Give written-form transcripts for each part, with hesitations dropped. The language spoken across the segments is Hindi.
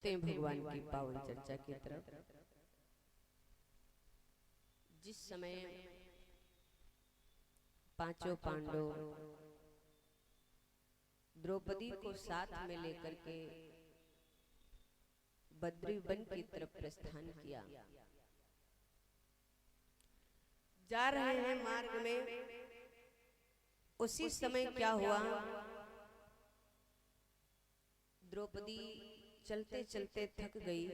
चलते हैं भगवान की पावन चर्चा की तरफ। जिस समय पांचों पांडव द्रौपदी को साथ में लेकर के बद्री वन की तरफ प्रस्थान किया, जा रहे हैं मार्ग में, उसी समय क्या हुआ, द्रौपदी चलते चलते थक गई,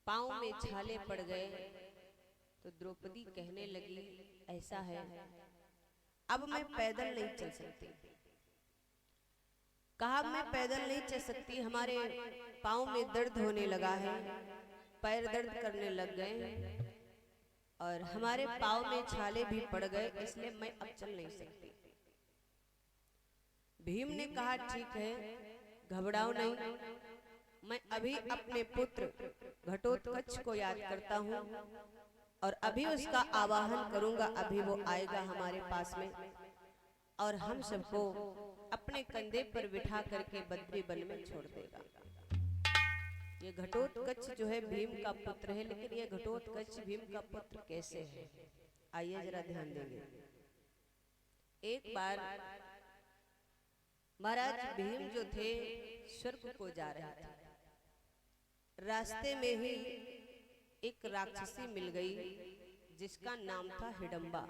पांव में छाले पड़ गए। तो द्रौपदी कहने लगी, ऐसा है अब मैं पैदल नहीं चल सकती। कहा मैं पैदल नहीं चल सकती, हमारे पांव में दर्द होने लगा है, पैर दर्द करने लग गए और हमारे पांव में छाले भी पड़ गए, इसलिए मैं अब चल नहीं सकती। भीम ने कहा ठीक है, घबराओ नहीं, मैं अभी अपने पुत्र घटोत्कच को याद करता हूँ और अभी उसका आवाहन करूंगा, अभी वो आएगा हमारे पास में और हम सबको अपने कंधे पर बिठा करके बद्री वन में छोड़ देगा। ये घटोत्कच जो है भीम का पुत्र है, लेकिन ये घटोत्कच भीम का पुत्र कैसे है, आइए जरा ध्यान देंगे। एक बार महाराज भीम जो थे स्वर्ग को जा रहे थे, रास्ते में ही एक राक्षसी मिल गई जिसका नाम था हिडिंबा,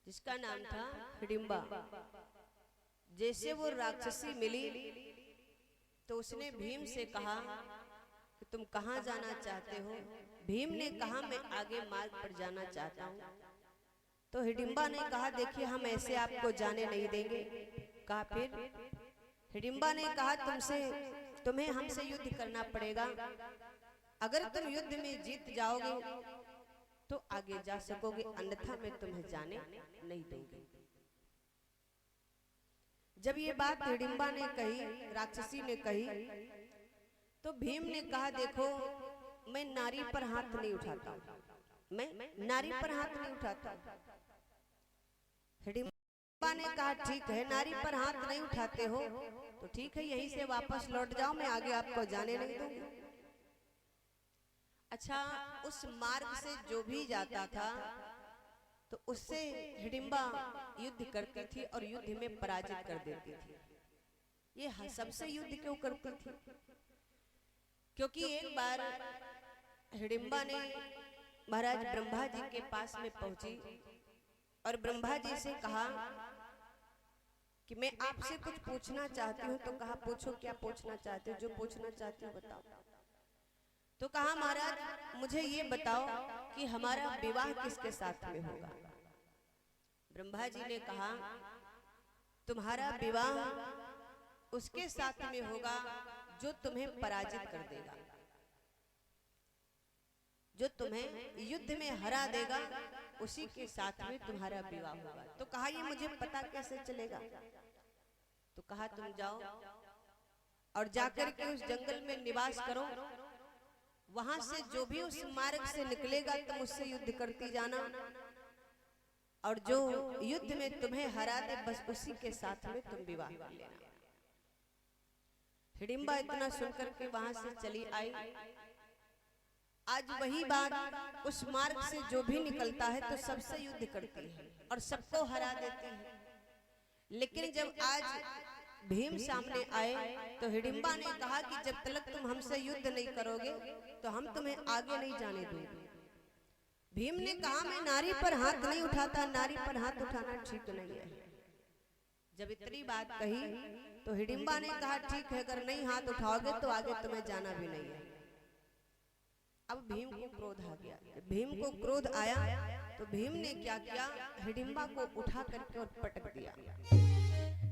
जिसका नाम था हिडिंबा। जैसे वो राक्षसी मिली तो उसने भीम से कहा कि तुम कहाँ जाना चाहते हो। भीम ने कहा मैं आगे मार्ग पर जाना चाहता हूँ। तो हिडिंबा ने कहा देखिए हम ऐसे आपको जाने नहीं देंगे। कहा फिर? हिडिंबा ने कहा तुम्हें हमसे युद्ध करना पड़ेगा, अगर तुम युद्ध में जीत जाओगे तो आगे जा सकोगे, अन्यथा मैं तुम्हें जाने नहीं दूंगी। जब ये बात हिडिंबा ने कही, राक्षसी ने कही, तो भीम ने कहा देखो मैं नारी पर हाथ नहीं उठाता, मैं नारी पर हाथ नहीं उठाता। हिडिंबा ने कहा ठीक है, नारी पर हाथ नहीं उठाते हो तो ठीक है, यहीं से वापस लौट जाओ, मैं आगे आपको जाने नहीं दूंगी। अच्छा, उस मार्ग से जो भी जाता था तो उससे हिडिंबा युद्ध करती थी और युद्ध में पराजित कर देती थी। ये सबसे युद्ध क्यों करती थी? क्योंकि एक बार हिडिंबा ने महाराज ब्रह्मा जी के पास में पहुंची और ब्रह्मा जी से कहा कि मैं आपसे कुछ पूछना चाहती हूँ। तो कहा पूछो, क्या पूछना चाहते हो, जो पूछना चाहती हो बताओ। तो कहा महाराज मुझे ये बताओ कि हमारा विवाह किसके साथ में होगा। ब्रह्मा जी ने कहा तुम्हारा विवाह उसके साथ में होगा जो तुम्हें पराजित कर देगा, जो तुम्हें युद्ध में हरा देगा, उसी के साथ में तुम्हारा विवाह होगा। तो कहा ये मुझे पता कैसे चलेगा? तो कहा तुम जाओ और जाकर के उस जंगल में निवास करो, वहां से जो भी उस मार्ग से निकलेगा तुम उससे युद्ध करती जाना और जो युद्ध में तुम्हें हरा दे बस उसी के साथ में तुम विवाह कर लेना। हिडिंबा इतना सुनकर के वहां से चली आई। आज वही बात, उस मार्ग से जो भी निकलता है तो सबसे युद्ध करती है और सबको हरा देती है। लेकिन जब आज भीम सामने आए तो हिडिंबा ने कहा कि जब तक तुम हमसे युद्ध नहीं करोगे तो हम तुम्हें आगे नहीं जाने देंगे। भीम ने कहा मैं नारी पर हाथ नहीं उठाता, नारी पर हाथ उठाना ठीक नहीं है। जब इतनी बात कही तो हिडिंबा ने कहा ठीक है, अगर नहीं हाथ उठाओगे तो आगे तुम्हें जाना भी नहीं है। अब भीम को क्रोध आ गया। भीम को क्रोध आया तो भीम ने क्या किया, हिडिंबा को उठा करके और पटक दिया।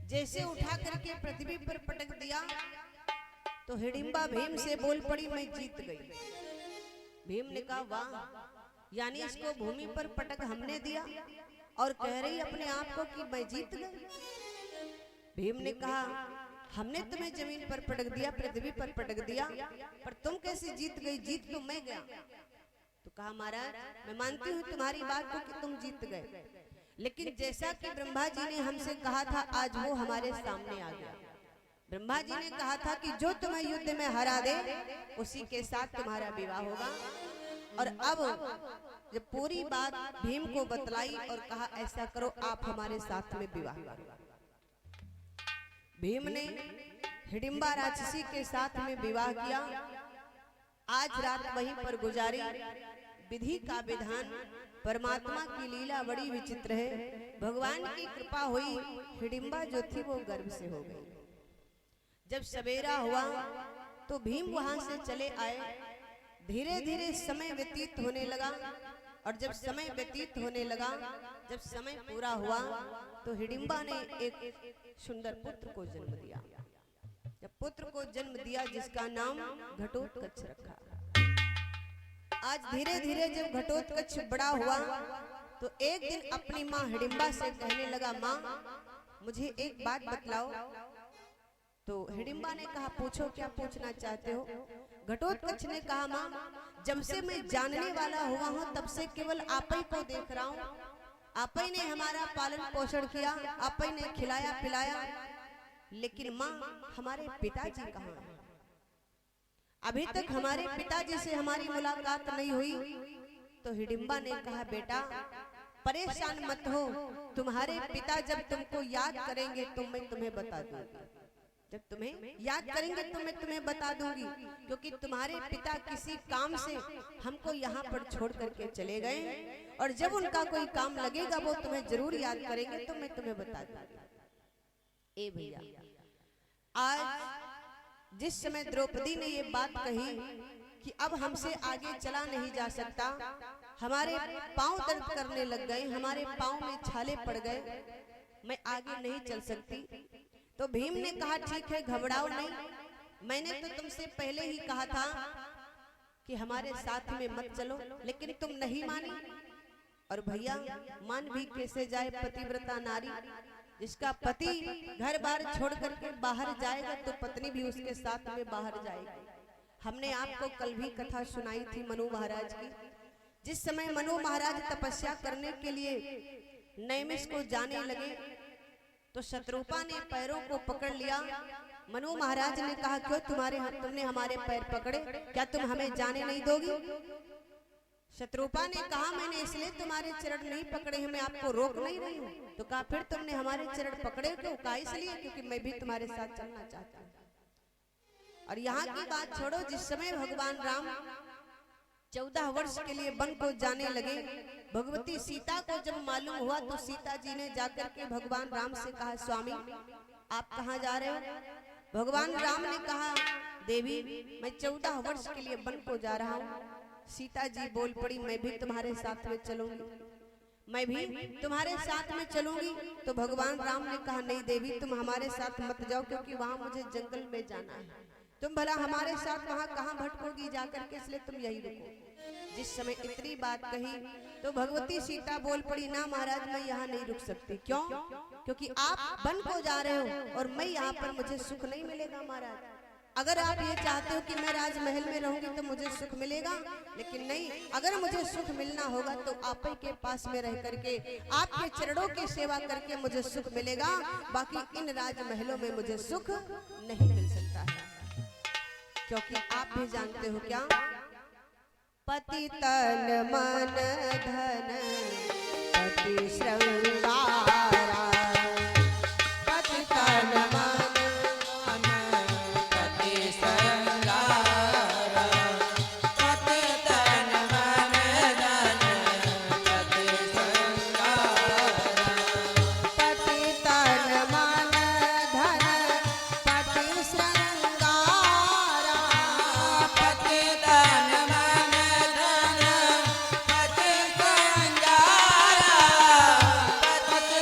जैसे उठा करके पृथ्वी पर पटक दिया तो हिडिंबा भीम से बोल पड़ी मैं जीत गई। भीम ने कहा वाह, यानी इसको भूमि पर पटक हमने दिया और कह रही अपने आप को कि मैं जीत गई। भीम ने कहा हमने तुम्हें जमीन पर पटक दिया, पृथ्वी पर पटक दिया, पर तुम कैसे जीत गई? जीत तो मैं गया। तो कहा महाराज मैं मानती हूँ तुम्हारी बात को कि तुम जीत गए, लेकिन जैसा कि ब्रह्मा जी ने हमसे कहा था आज वो हमारे सामने आ गया। ब्रह्मा जी ने कहा था कि जो तुम्हें युद्ध में हरा दे उसी के साथ तुम्हारा विवाह होगा। और अब जब पूरी बात भीम को बतलाई और कहा ऐसा करो आप हमारे साथ में विवाह करो। भीम ने हिडिंबा राक्षसी के साथ में विवाह किया। आज रात वहीं पर गुजारी। विधि का विधान, परमात्मा की लीला बड़ी विचित्र है। भगवान की कृपा हुई, हिडिंबा जो थी वो गर्भ से हो गई। जब सवेरा हुआ तो भीम वहां से चले आए। धीरे धीरे समय व्यतीत होने लगा और जब समय व्यतीत होने लगा, जब समय पूरा हुआ तो हिडिंबा ने एक सुंदर पुत्र को जन्म दिया। जब पुत्र को जन्म दिया जिसका नाम घटोत्कच रखा। आज धीरे धीरे जब घटोत्कच बड़ा हुआ तो एक दिन अपनी माँ हिडिंबा से कहने लगा, माँ मुझे एक बात बतलाओ। तो हिडिंबा ने कहा, पूछो क्या पूछना चाहते हो। घटोत्कच ने कहा, माँ जब से मैं जानने वाला हुआ हूँ तब से केवल आप ही को देख रहा हूँ। आप ही ने हमारा पालन पोषण किया, आप ही ने खिलाया पिलाया, लेकिन माँ हमारे पिताजी कहाँ हैं? अभी तक हमारे पिताजी से हमारी मुलाकात नहीं हुई। तो हिडिंबा ने कहा, बेटा परेशान मत हो, तुम्हारे पिता जब तुमको याद करेंगे तो मैं तुम्हें बता दूंगी। जब तुम्हें याद करेंगे तो मैं तुम्हें बता दूंगी, क्योंकि तुम्हारे पिता किसी काम से हमको यहाँ पर छोड़ करके चले गए और जब उनका कोई काम लगेगा वो तुम्हें जरूर याद करेंगे तो मैं तुम्हें बता दूंगी। ए भैया, आज जिस समय द्रौपदी ने ये बात कही कि अब हमसे आगे चला नहीं जा सकता, हमारे पांव दर्द करने लग गए, हमारे पांव में छाले पड़ गए, मैं आगे नहीं चल सकती। तो भीम ने कहा, ठीक है घबराओ नहीं, मैंने तो तुमसे पहले ही कहा था कि हमारे साथ में मत चलो, लेकिन तुम नहीं मानी। और भैया मान भी कैसे जाए पतिव्रता नारी, जिसका पति घर बार छोड़ करके बाहर जाएगा तो पत्नी भी उसके साथ में बाहर जाएगी। हमने आपको कल भी कथा सुनाई थी मनु महाराज की। जिस समय मनु महाराज तपस्या करने के लिए नैमिष को जाने लगे तो शत्रुपा ने पैरों को पकड़ लिया। मनु महाराज ने कहा, क्यों तुमने हमारे पैर पकड़े, क्या तुम हमें जाने नहीं दोगी? शत्रुपा ने कहा, मैंने इसलिए तुम्हारे चरण नहीं पकड़े हैं, मैं आपको रोक नहीं रही हूँ। तो कहा, फिर तुमने हमारे चरण पकड़े क्यों? कहा, इसलिए क्योंकि मैं भी तुम्हारे साथ चलना चाहता हूँ। और यहाँ की बात छोड़ो, जिस समय भगवान राम 14 वर्ष के लिए वन को जाने लगे, भगवती सीता को जब मालूम हुआ तो सीता जी ने जाकर के भगवान राम से कहा, स्वामी आप कहाँ जा रहे हो? भगवान राम ने कहा, देवी मैं 14 वर्ष के लिए वन को जा रहा हूँ। सीता जी बोल पड़ी, मैं भी तुम्हारे साथ में चलूंगी, मैं भी तुम्हारे साथ में चलूंगी। तो भगवान राम ने कहा, नहीं देवी तुम हमारे साथ मत जाओ, क्योंकि वहां मुझे जंगल में जाना है, तुम भला हमारे साथ वहां कहां भटकोगी जाकर के, इसलिए तुम यही रुको। जिस समय इतनी बात कही तो भगवती सीता बोल पड़ी, ना महाराज मैं यहाँ नहीं रुक सकती। क्यों? क्योंकि आप वन को जा रहे हो और मैं यहाँ पर मुझे सुख नहीं मिलेगा महाराज। अगर आप ये चाहते हो कि मैं राजमहल में रहूंगी तो मुझे सुख मिलेगा, लेकिन नहीं, अगर मुझे सुख मिलना होगा तो आप ही के पास में रह करके आपके चरणों की सेवा करके मुझे सुख मिलेगा, बाकी इन राजमहलों में मुझे सुख नहीं मिल सकता है। क्योंकि आप भी जानते हो क्या, पति तन मन धन पति श्रृंगारा, पति तन मन पति श्रृंगारा, पति तन मन धन पति श्रृंगारा, पति तन मन धन पति श्रृंगारा, पति तन मन धन पति श्रृंगारा, पति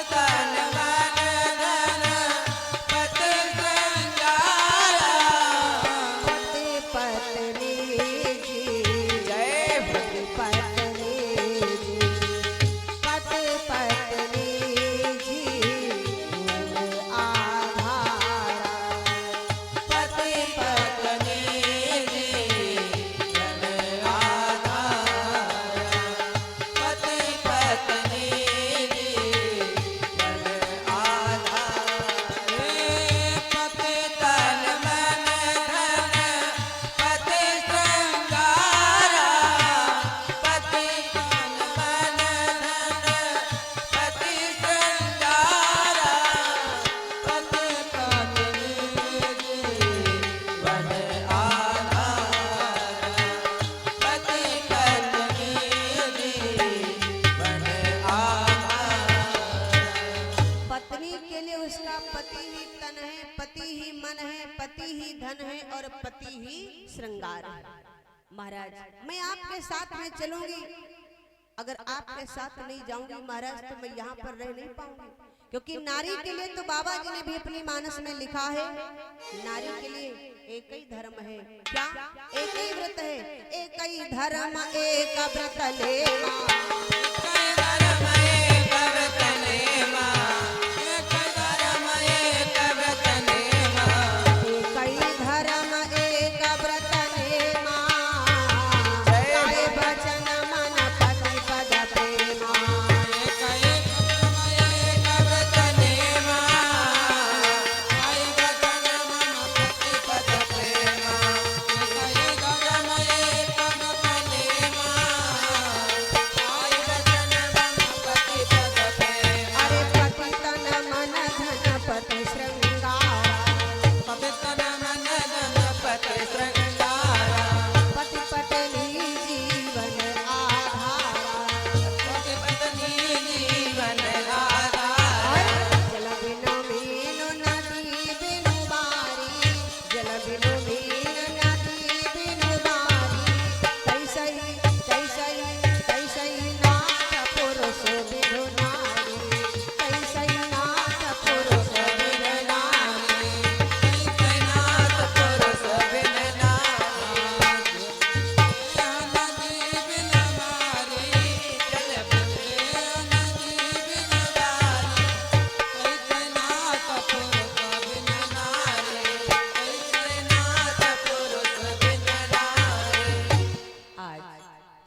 और पति ही श्रृंगार है। महाराज मैं आपके साथ में चलूंगी, अगर आपके साथ नहीं जाऊंगी महाराज तो मैं यहाँ पर रह नहीं पाऊंगी, क्योंकि नारी के लिए तो बाबा जी ने भी अपनी मानस में लिखा है, नारी के लिए एक ही धर्म है, क्या एक ही व्रत है, एक ही धर्म एक व्रत लेवा,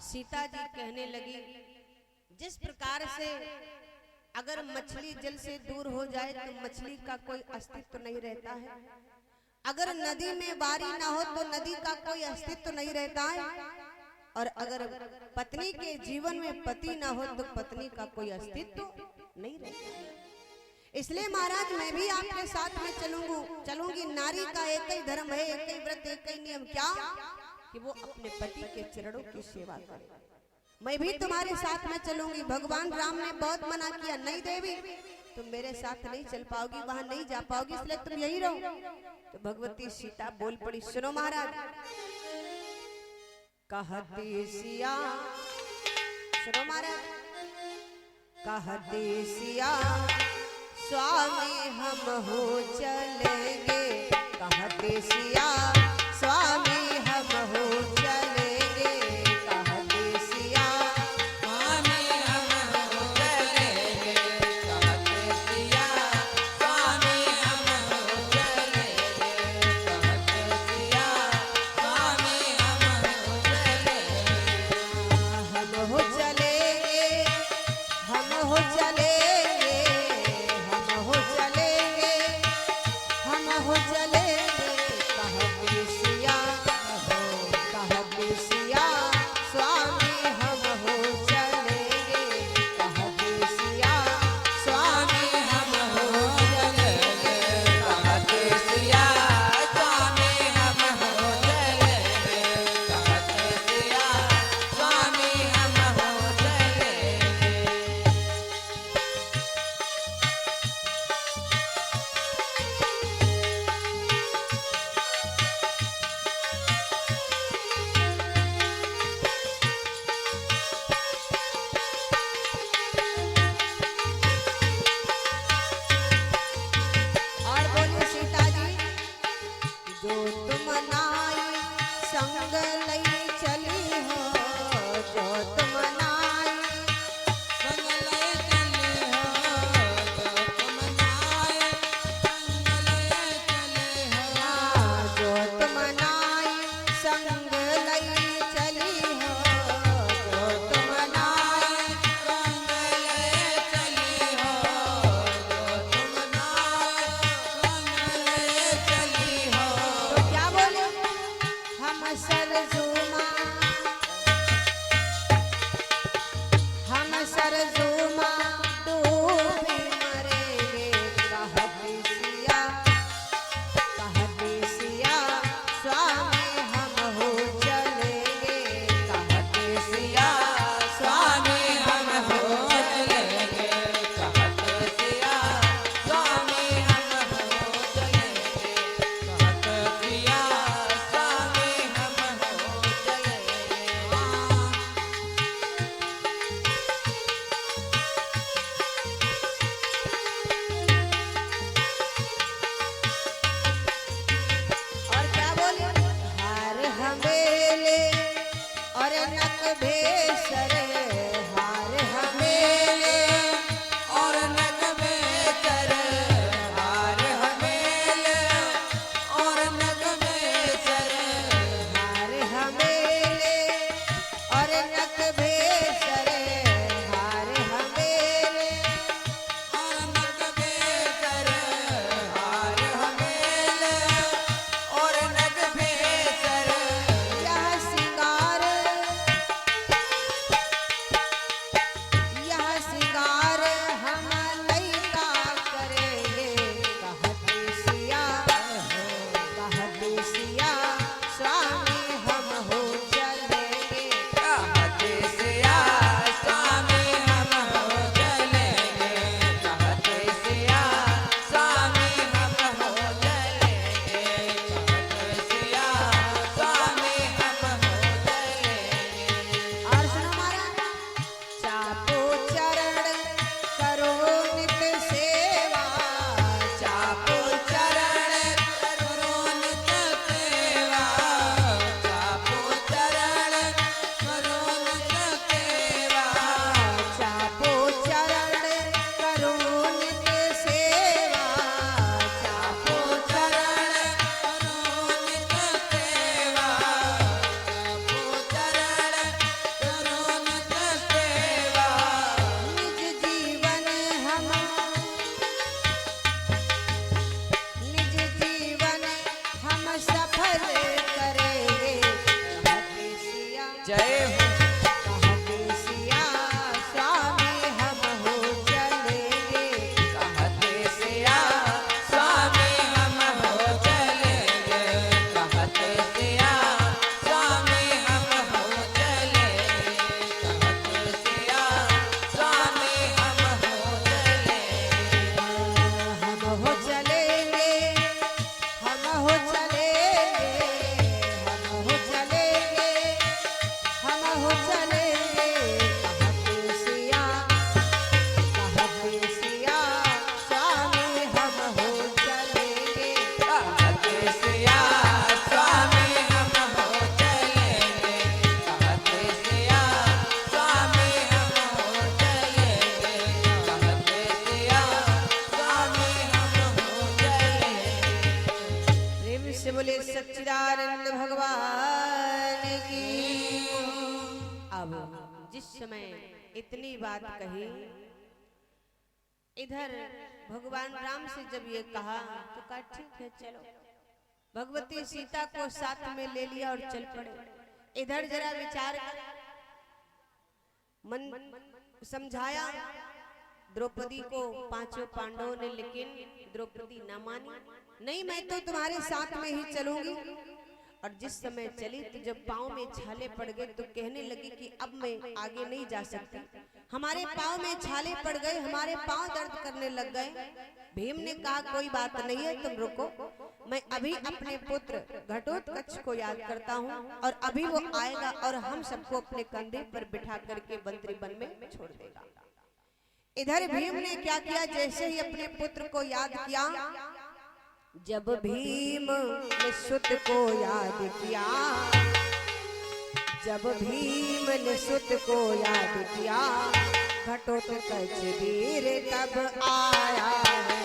सीता जी कहने लगी, जिस प्रकार से अगर मछली जल से दूर हो जाए तो मछली का कोई अस्तित्व नहीं रहता है, अगर नदी में बारी ना हो तो नदी का कोई अस्तित्व नहीं रहता है, और अगर पत्नी के जीवन में पति ना हो तो पत्नी का कोई अस्तित्व नहीं रहता है। इसलिए महाराज मैं भी आपके साथ में चलूंगी। नारी का एक ही धर्म है, एक ही व्रत, एक ही नियम, क्या कि वो अपने पति के चरणों की सेवा करे। मैं भी तुम्हारे साथ में चलूंगी। भगवान राम ने बहुत मना किया, नहीं देवी तुम मेरे साथ नहीं चल पाओगी, वहां नहीं जा पाओगी, इसलिए तुम यही रहो। तो भगवती सीता बोल पड़ी, सुनो महाराज, कहती सिया, सुनो महाराज, कहती सिया स्वामी हम हो चलेंगे, कहते सिया स्वामी हम हो चलेंगे, कहते सिया स्वामी हम हो चलेंगे, कहते सिया स्वामी हम हो चलेंगे, कहते सिया स्वामी हम हो चलेंगे, हम हो चलेंगे, सच्चिदानंद भगवान की। अब जिस समय इतनी बात कही, इधर भगवान राम से जब ये कहा तो कहा ठीक है चलो। भगवती सीता को साथ में ले लिया और चल पड़े। इधर जरा विचार मन समझाया द्रौपदी को पांचों पांडवों ने, लेकिन द्रौपदी ना मानी। नहीं, मैं तो तुम्हारे साथ में ही चलूंगी। और जिस समय चली तो जब पाँव में छाले पड़ गए तो कहने लगी कि अब मैं आगे नहीं जा सकती, हमारे पाँव में छाले पड़ गए, हमारे पाँव दर्द करने लग गए। भीम ने कहा कोई बात नहीं है, तुम रुको, मैं अभी अपने पुत्र घटोत्कच को याद करता हूँ और अभी वो आएगा और हम सबको अपने कंधे पर बिठा करके बंदरी वन में छोड़ देगा। इधर भीम ने क्या किया, जैसे ही अपने पुत्र को याद किया, जब भीम ने सुत को याद किया, जब भीम ने सुत को याद किया, घटोत्कच वीर तब आया है।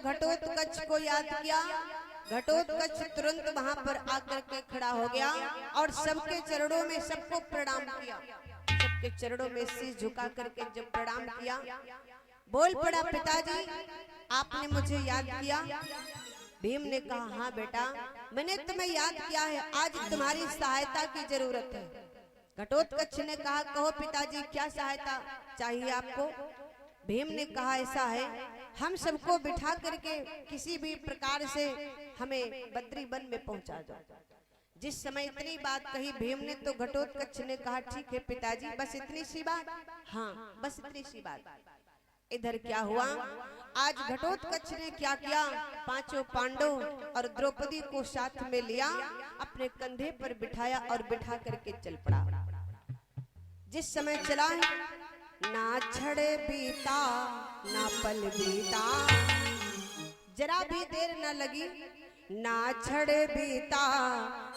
घटोत्कच को याद किया, घटोत्कच तुरंत वहां पर आकर के खड़ा हो गया और सबके चरणों में सबको प्रणाम किया। सबके चरणों में सिर झुका करके जब प्रणाम किया, बोल पड़ा पिताजी आपने मुझे याद किया। भीम ने कहा हाँ बेटा, मैंने तुम्हें याद किया है, आज तुम्हारी सहायता की जरूरत है। घटोत्कच ने कहा कहो पिताजी क्या सहायता चाहिए आपको। भीम ने कहा ऐसा है, हम सबको बिठा करके किसी भी प्रकार से हमें बद्री वन में पहुंचा दो। जिस समय इतनी बात कही भीम ने तो घटोत्कच ने कहा ठीक है पिताजी, बस इतनी सी बात। हाँ बस इतनी सी बात। इधर क्या हुआ, आज घटोत्कच ने क्या किया, पांचों पांडव और द्रौपदी को साथ में लिया, अपने कंधे पर बिठाया और बिठा करके चल पड़ा। जिस समय चला ना छड़े बीता ना पल बीता, जरा भी देर न लगी, ना छड़े बीता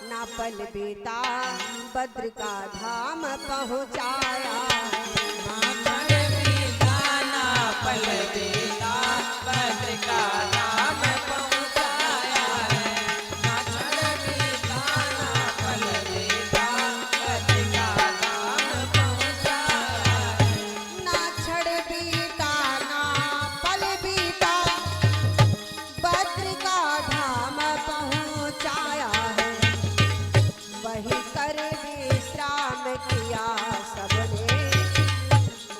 ना पल बीता, बद्र का धाम पहुंचाया। ना छड़े बीता ना पल बीता, बद्र का धाम पहुंचाया है। ना छड़े बीता ना पल बीता, बद्र का धाम पहुंचाया है। ना छड़े बीता ना पल बीता, बद्र का धाम पहुंचाया है। वही कर विश्राम किया सबने,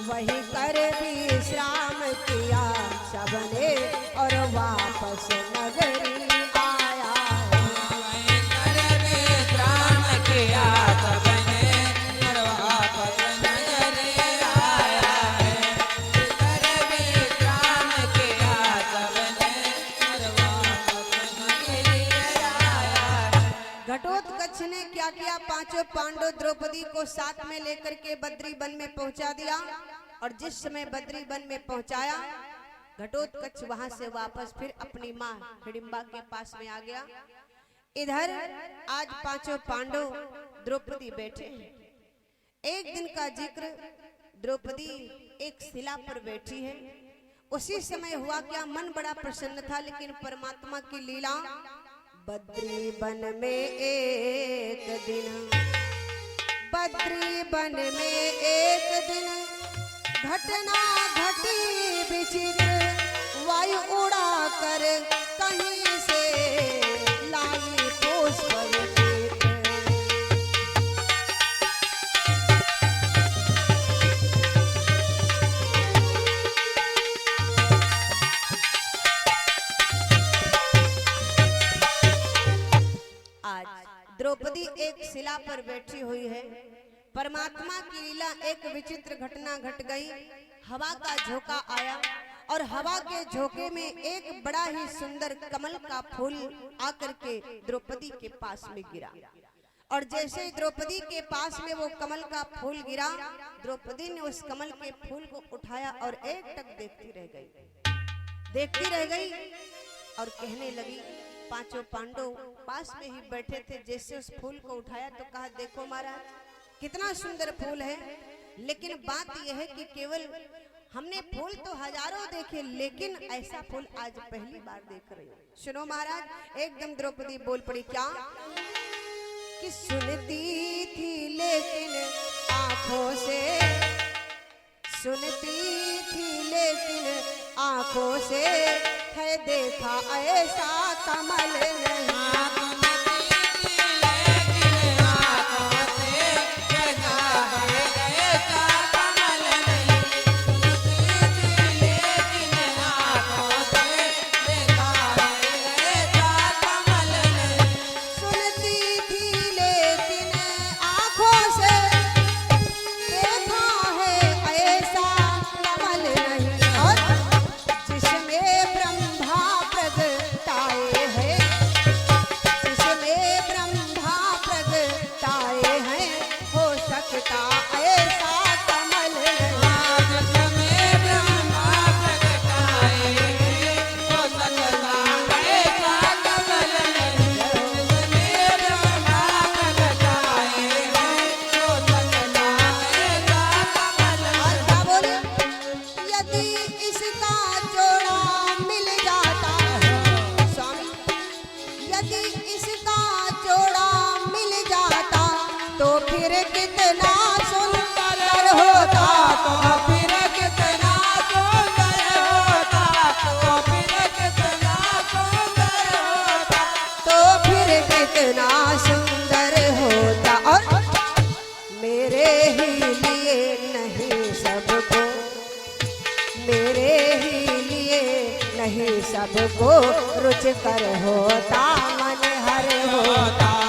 वही कर विश्राम किया सबने, और वापस नगरी आया है। वही कर विश्राम किया सबने, और वापस नगरी आया है। कर विश्राम किया सबने, और वापस नगरी आया है। घटोत्कच ने क्या किया, पांचों पांडव द्रौपदी को साथ में लेकर के बद्री वन में पहुंचा दिया। और जिस समय बद्री वन में पहुंचाया, घटोत्कच वहां से वापस फिर अपनी मां हिडिंबा के पास में आ गया। इधर आज पांचों पांडव द्रौपदी बैठे हैं। एक दिन का जिक्र, द्रौपदी एक शिला पर बैठी है। उसी समय हुआ क्या, मन बड़ा प्रसन्न था, लेकिन परमात्मा की लीला। बद्री वन में एक दिन, बद्री वन में एक दिन, घटना घटी विचित्र, वायु उड़ा कर कहीं से लाई पुष्प विचित्र। पर बैठी हुई है। परमात्मा की लीला, एक विचित्र घटना घट गई। हवा का झोंका आया और हवा के झोंके में एक बड़ा ही सुंदर कमल का फूल आकर के द्रौपदी के पास में गिरा। और जैसे द्रौपदी के पास में वो कमल का फूल गिरा, द्रौपदी ने उस कमल के फूल को उठाया और एकटक देखती रह गई और कहने लगी। पांचों पांडव पास में ही बैठे थे। जैसे उस फूल को उठाया तो कहा, देखो महाराज कितना सुंदर फूल है, लेकिन बात यह है कि केवल हमने फूल तो हजारों देखे, लेकिन ऐसा फूल आज पहली बार देख रही हूँ। सुनो महाराज, एकदम द्रौपदी बोल पड़ी, क्या कि सुनती थी लेकिन आंखों से, सुनती थी लेकिन आंखों से, है देखा ऐसा कमल नहीं। सबको रुचकर होता मन हर होता।